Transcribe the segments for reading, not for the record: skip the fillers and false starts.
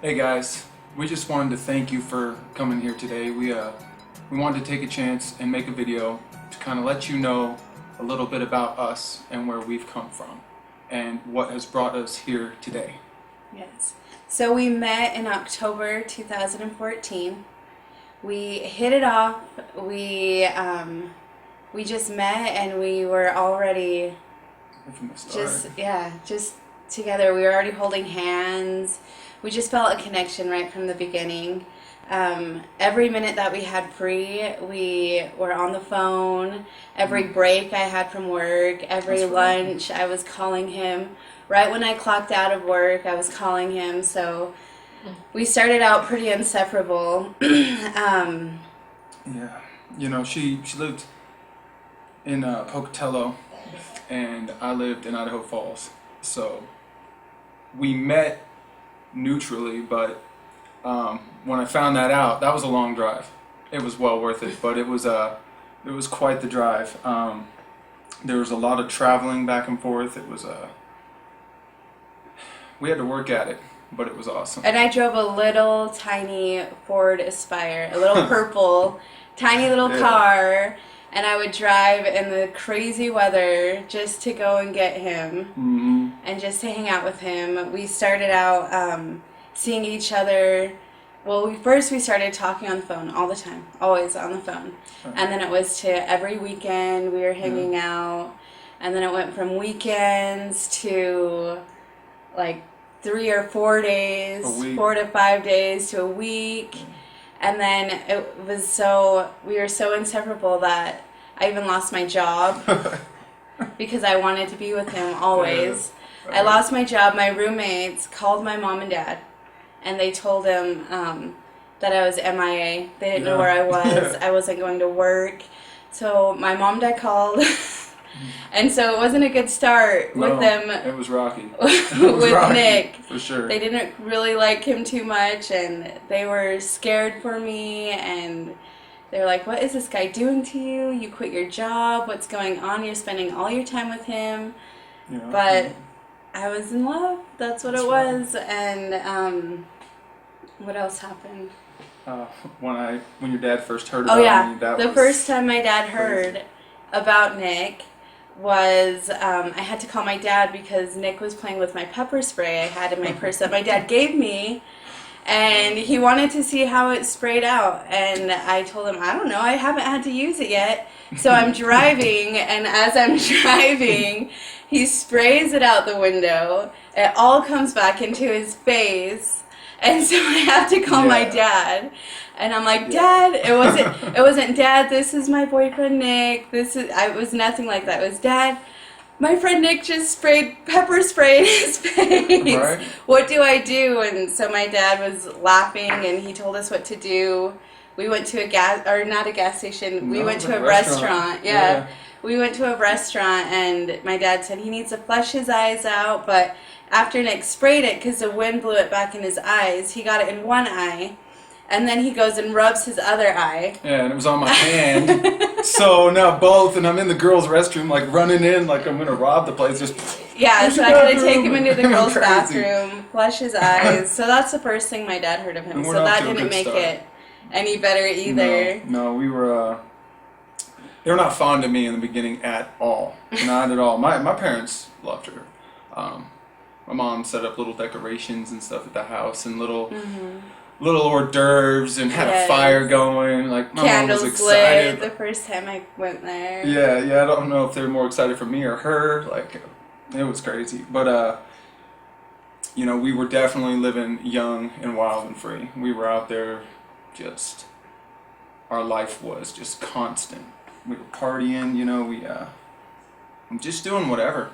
Hey guys, we just wanted to thank you for coming here today. We wanted to take a chance and make a video to kind of let you know a little bit about us and where we've come from and what has brought us here today. Yes. So we met in October 2014. We hit it off. We just met and we were already From the start. just together. We were already holding hands. We just felt a connection right from the beginning. Every minute that we had free, we were on the phone. Every break I had from work, every lunch, I was calling him. Right when I clocked out of work, I was calling him. So we started out pretty inseparable. Yeah, you know, she lived in Pocatello, and I lived in Idaho Falls. So we met neutrally, but when I found that out, that was a long drive. It was well worth it, but it was quite the drive. There was a lot of traveling back and forth. It was we had to work at it, but it was awesome. And I drove a little tiny Ford Aspire, a little purple, tiny little car, and I would drive in the crazy weather just to go and get him and just to hang out with him. We started out seeing each other. Well, first we started talking on the phone all the time, always on the phone. And then it was to every weekend we were hanging out. And then it went from weekends to like 3 or 4 days, 4 to 5 days to a week. And then it was we were so inseparable that I even lost my job because I wanted to be with him always. I lost my job. My roommates called my mom and dad, and they told him that I was MIA. They didn't know where I was. I wasn't going to work. So my mom and dad called. And so it wasn't a good start with them. It was rocky. With rocky, Nick. For sure. They didn't really like him too much, and they were scared for me, and they were like, what is this guy doing to you? You quit your job. What's going on? You're spending all your time with him. But I was in love. That's what it was. And what else happened? When your dad first heard about me, the first time my dad heard about Nick was I had to call my dad because Nick was playing with my pepper spray I had in my purse that my dad gave me, and he wanted to see how it sprayed out. And I told him, I don't know, I haven't had to use it yet. So I'm driving, and as I'm driving, he sprays it out the window. It all comes back into his face. And so I have to call my dad, and I'm like, Dad, it wasn't Dad, this is my boyfriend Nick. It was nothing like that. It was, Dad, my friend Nick just sprayed pepper spray in his face. Right. What do I do? And so my dad was laughing, and he told us what to do. We went to not a gas station. We went to a restaurant. Yeah. We went to a restaurant, and my dad said he needs to flush his eyes out, but after Nick sprayed it, because the wind blew it back in his eyes, he got it in one eye, and then he goes and rubs his other eye. Yeah, and it was on my hand. So now both, and I'm in the girls' restroom, like running in, like I'm gonna rob the place. Just so I had to take him into the girls' bathroom, flush his eyes. So that's the first thing my dad heard of him. So that didn't make it any better either. No, we were. They were not fond of me in the beginning at all. Not at all. My parents loved her. My mom set up little decorations and stuff at the house, and little hors d'oeuvres, and had a fire going. Like my candles mom was excited. Lit the first time I went there. Yeah. I don't know if they were more excited for me or her. Like it was crazy, but we were definitely living young and wild and free. We were out there, our life was just constant. We were partying, we just doing whatever.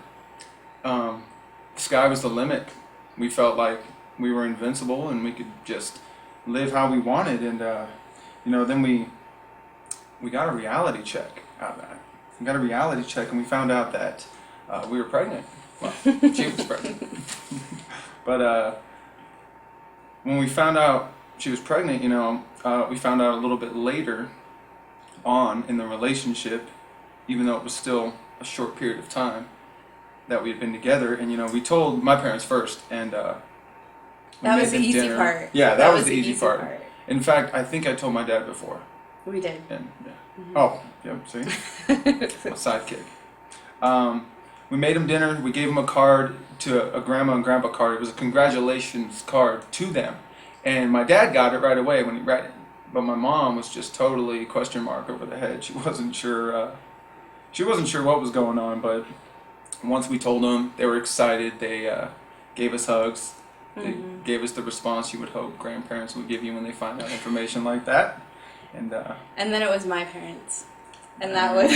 The sky was the limit. We felt like we were invincible and we could just live how we wanted. And then we got a reality check out of that. We got a reality check, and we found out that we were pregnant. Well, she was pregnant. But when we found out she was pregnant, we found out a little bit later on in the relationship, even though it was still a short period of time, that we had been together, and we told my parents first, and we That made was the them easy dinner. part. Yeah, that was the easy part. part. In fact, I think I told my dad before. We did. And oh, yep, see, my sidekick. We made him dinner. We gave him a card, to a grandma and grandpa card. It was a congratulations card to them, and my dad got it right away when he read it. But my mom was just totally question mark over the head. She wasn't sure. She wasn't sure what was going on. But once we told them, they were excited. They gave us hugs. They gave us the response you would hope grandparents would give you when they find out information like that. And then it was my parents, and that was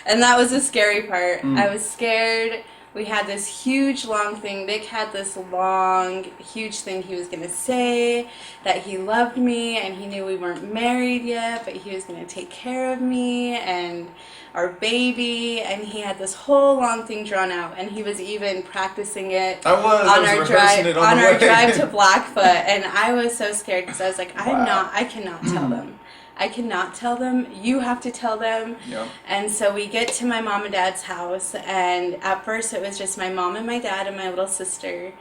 and that was the scary part. I was scared. We had this huge long thing. Nick had this long, huge thing he was going to say, that he loved me and he knew we weren't married yet, but he was going to take care of me and our baby, and he had this whole long thing drawn out, and he was even practicing it on our drive to Blackfoot, and I was so scared because I was like, I cannot tell them. I cannot tell them. You have to tell them. Yep. And so we get to my mom and dad's house, and at first it was just my mom and my dad and my little sister,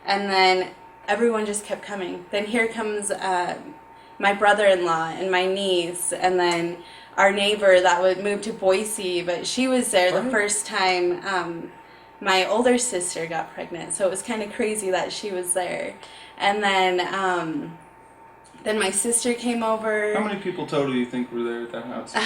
and then everyone just kept coming. Then here comes my brother-in-law and my niece, and then our neighbor that would move to Boise, but she was there the first time my older sister got pregnant, so it was kind of crazy that she was there. And then my sister came over. How many people total do you think were there at that house?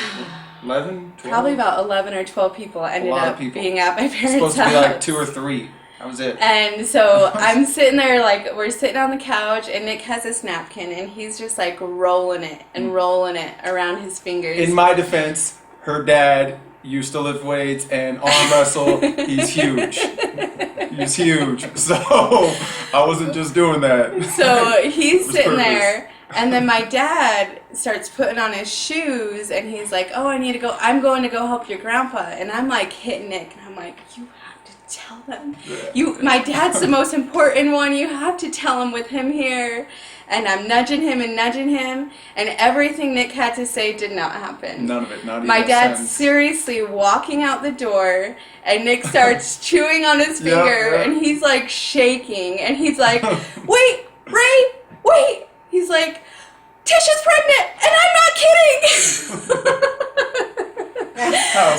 11? 12? Probably about 11 or 12 people ended up being at my parents' house. It's supposed to be like 2 or 3. That was it. And so I'm sitting there, like, we're sitting on the couch, and Nick has this napkin, and he's just, like, rolling it and rolling it around his fingers. In my defense, her dad used to lift weights and arm wrestle. He's huge. He's huge. So I wasn't just doing that. So he's sitting there. And then my dad starts putting on his shoes, and he's like, oh, I need to go. I'm going to go help your grandpa. And I'm like hitting Nick, and I'm like, you have to tell them. My dad's the most important one. You have to tell him with him here. And I'm nudging him, and everything Nick had to say did not happen. None of it, not even my dad's seriously walking out the door, and Nick starts chewing on his finger, and he's like shaking, and he's like, wait, Ray, wait. He's like, Tisha's pregnant, and I'm not kidding.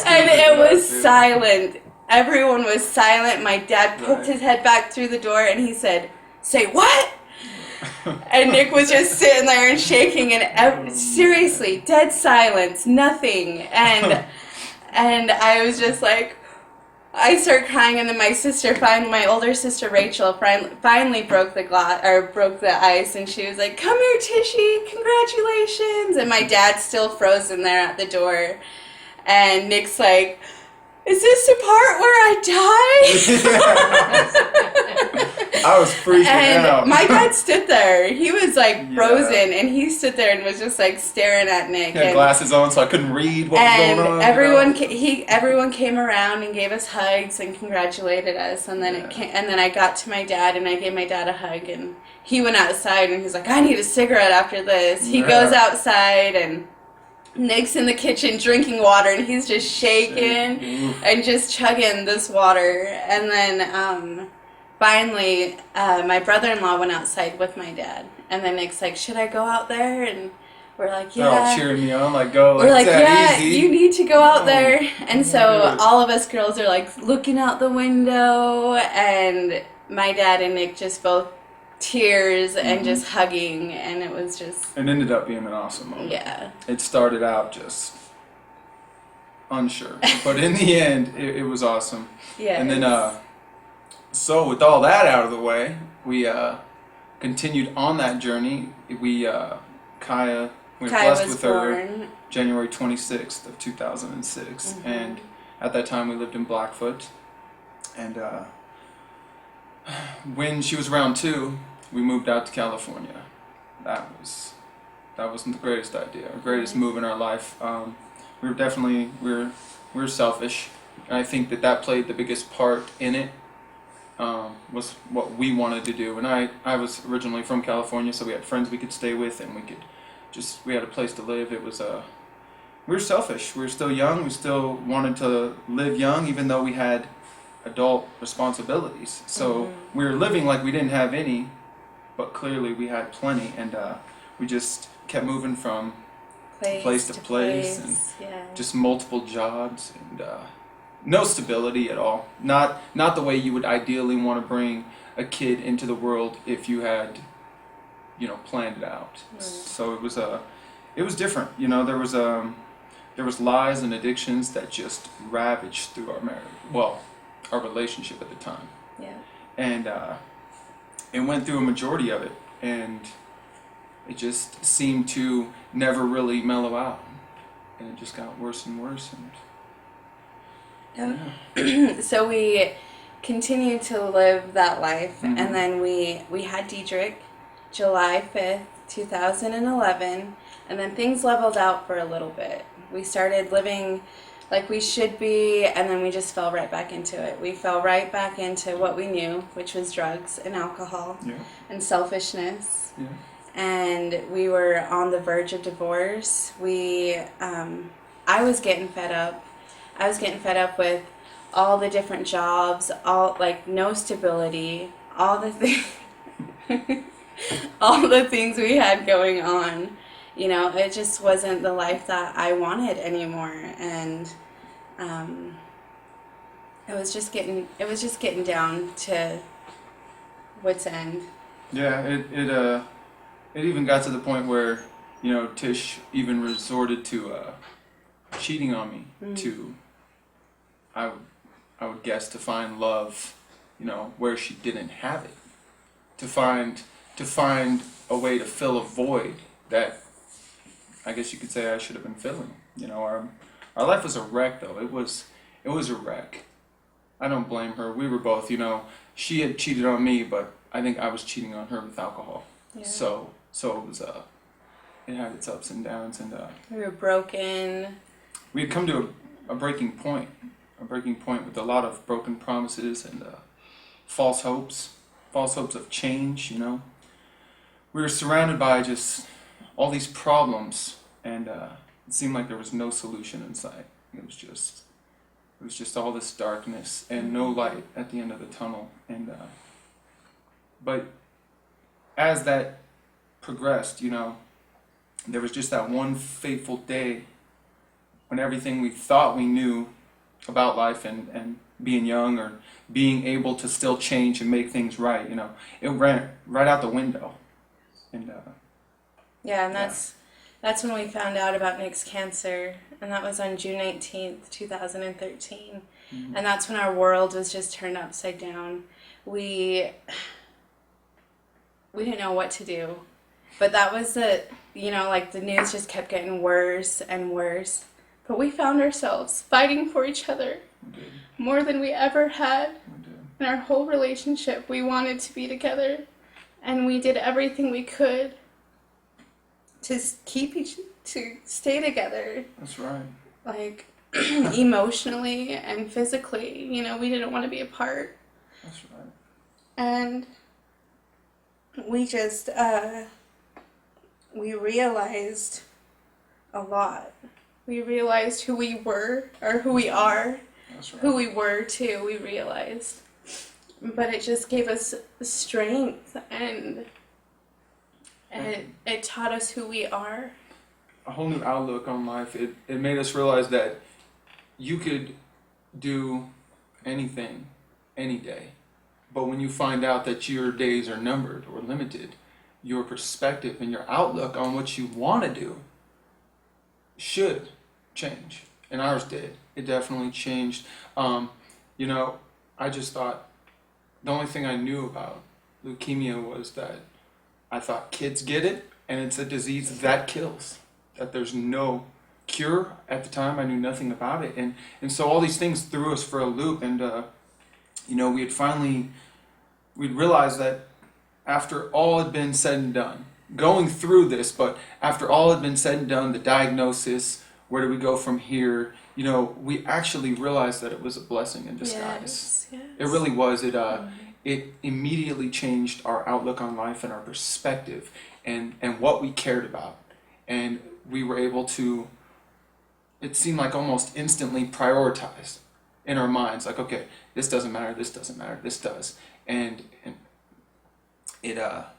And it was silent. Everyone was silent. My dad poked his head back through the door, and he said, say what? And Nick was just sitting there and shaking, and seriously, dead silence, nothing. And I was just like, I start crying, and then my older sister Rachel finally broke the ice, and she was like, "Come here, Tishy, congratulations!" And my dad's still frozen there at the door, and Nick's like, "Is this the part where I die?" I was freaking out. And my dad stood there. He was like frozen, and he stood there and was just like staring at Nick. He had glasses on, so I couldn't read what was going on. And everyone came around and gave us hugs and congratulated us. And then and then I got to my dad, and I gave my dad a hug, and he went outside, and he's like, "I need a cigarette after this." He goes outside, and Nick's in the kitchen drinking water, and he's just shaking and just chugging this water. And then finally, my brother-in-law went outside with my dad, and then Nick's like, "Should I go out there?" And we're like, "Yeah." They're all cheering me on, like, "Go, we're like, "Yeah, easy. You need to go out there." And so all of us girls are like looking out the window, and my dad and Nick just both tears and just hugging, and it was just. It ended up being an awesome moment. Yeah. It started out just unsure, but in the end, it was awesome. Yeah. And then, so with all that out of the way, we continued on that journey. Kaya, we were blessed with her January 26th of 2006, and at that time we lived in Blackfoot. And when she was around 2, we moved out to California. That wasn't the greatest idea, our greatest move in our life. We were selfish, and I think that played the biggest part in it. Was what we wanted to do, and I was originally from California, so we had friends we could stay with, and we had a place to live. It was we were selfish. We were still young. We still wanted to live young, even though we had adult responsibilities. So we were living like we didn't have any, but clearly we had plenty, and we just kept moving from place to place, and just multiple jobs, and no stability at all. Not the way you would ideally want to bring a kid into the world if you had, planned it out. So it was different. There was lies and addictions that just ravaged through our marriage. Well, our relationship at the time. Yeah. And it went through a majority of it, and it just seemed to never really mellow out, and it just got worse and worse. And so we continued to live that life, and then we had Diedrich, July 5th, 2011, and then things leveled out for a little bit. We started living like we should be, and then we just fell right back into it. We fell right back into what we knew, which was drugs and alcohol and selfishness. Yeah. And we were on the verge of divorce. I was getting fed up. I was getting fed up with all the different jobs, no stability, all the things we had going on. It just wasn't the life that I wanted anymore, and it was just getting down to wit's end. Yeah, it even got to the point where Tish even resorted to cheating on me to I would guess to find love, where she didn't have it, to find a way to fill a void that I guess you could say I should have been filling. Our life was a wreck, though. It was a wreck. I don't blame her. We were both, she had cheated on me, but I think I was cheating on her with alcohol. Yeah. So it was it had its ups and downs, and we were broken. We had come to a breaking point with a lot of broken promises and false hopes of change. We were surrounded by just all these problems, and it seemed like there was no solution in sight. It was just all this darkness and no light at the end of the tunnel. And but as that progressed, there was just that one fateful day when everything we thought we knew about life and being young or being able to still change and make things right, it ran right out the window. And that's when we found out about Nick's cancer, and that was on June 18th, 2013. And that's when our world was just turned upside down. We didn't know what to do. But that was the news just kept getting worse and worse. But we found ourselves fighting for each other more than we ever had in our whole relationship. We wanted to be together, and we did everything we could to stay together. That's right. Like emotionally and physically, we didn't want to be apart. That's right. And we just we realized a lot. We realized who we were, or who we are. That's right. Who we were too, we realized. But it just gave us strength, and it taught us who we are. A whole new outlook on life. It made us realize that you could do anything, any day. But when you find out that your days are numbered or limited, your perspective and your outlook on what you want to do should change. And ours did. It definitely changed. I just thought the only thing I knew about leukemia was that I thought kids get it, and it's a disease that kills, that there's no cure. At the time, I knew nothing about it. And so all these things threw us for a loop, and we'd realized that after all had been said and done, going through this, but after all had been said and done, the diagnosis, where do we go from here, we actually realized that it was a blessing in disguise. Yes. It really was. It immediately changed our outlook on life and our perspective and what we cared about. And we were able to it seemed like almost instantly prioritized in our minds. Like, okay, this doesn't matter, this doesn't matter, this does. And it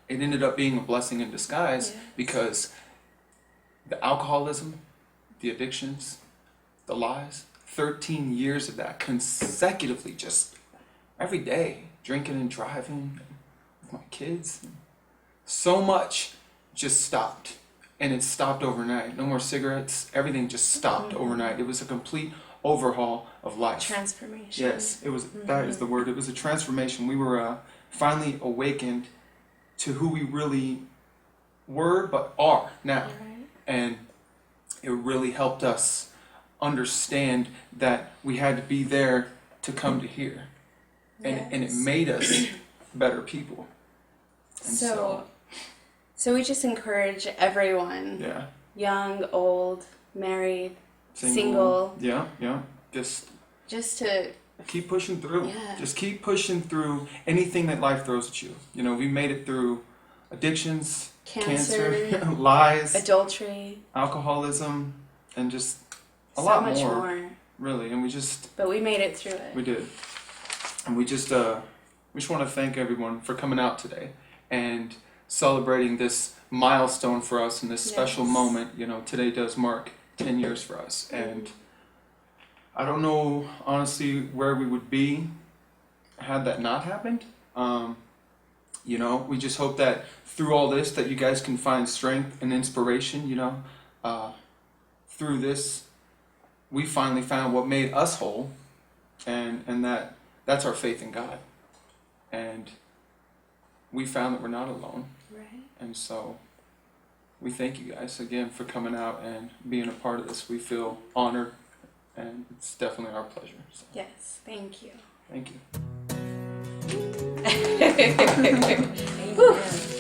ended up being a blessing in disguise, because the alcoholism, the addictions, the lies, 13 years of that consecutively, just every day, drinking and driving with my kids. So much just stopped. And it stopped overnight. No more cigarettes. Everything just stopped overnight. It was a complete overhaul of life. Transformation. Yes, it was. That is the word. It was a transformation. We were finally awakened to who we really were, but are now. Right. And it really helped us understand that we had to be there to come to here. And it made us better people. And so we just encourage everyone, yeah, young, old, married, single, yeah, just to keep pushing through. Yeah. Just keep pushing through anything that life throws at you. You know, we made it through addictions, cancer, lies, adultery, alcoholism, and just a so lot much more, really. And but we made it through it. we did. And we just want to thank everyone for coming out today and celebrating this milestone for us and this special moment. You know, today does mark 10 years for us. And I don't know, honestly, where we would be had that not happened. You know, we just hope that through all this that you guys can find strength and inspiration, you know. Through this, we finally found what made us whole, and that's our faith in God. And we found that we're not alone. Right. And so we thank you guys again for coming out and being a part of this. We feel honored, and it's definitely our pleasure. So, Yes, thank you. thank you. Amen.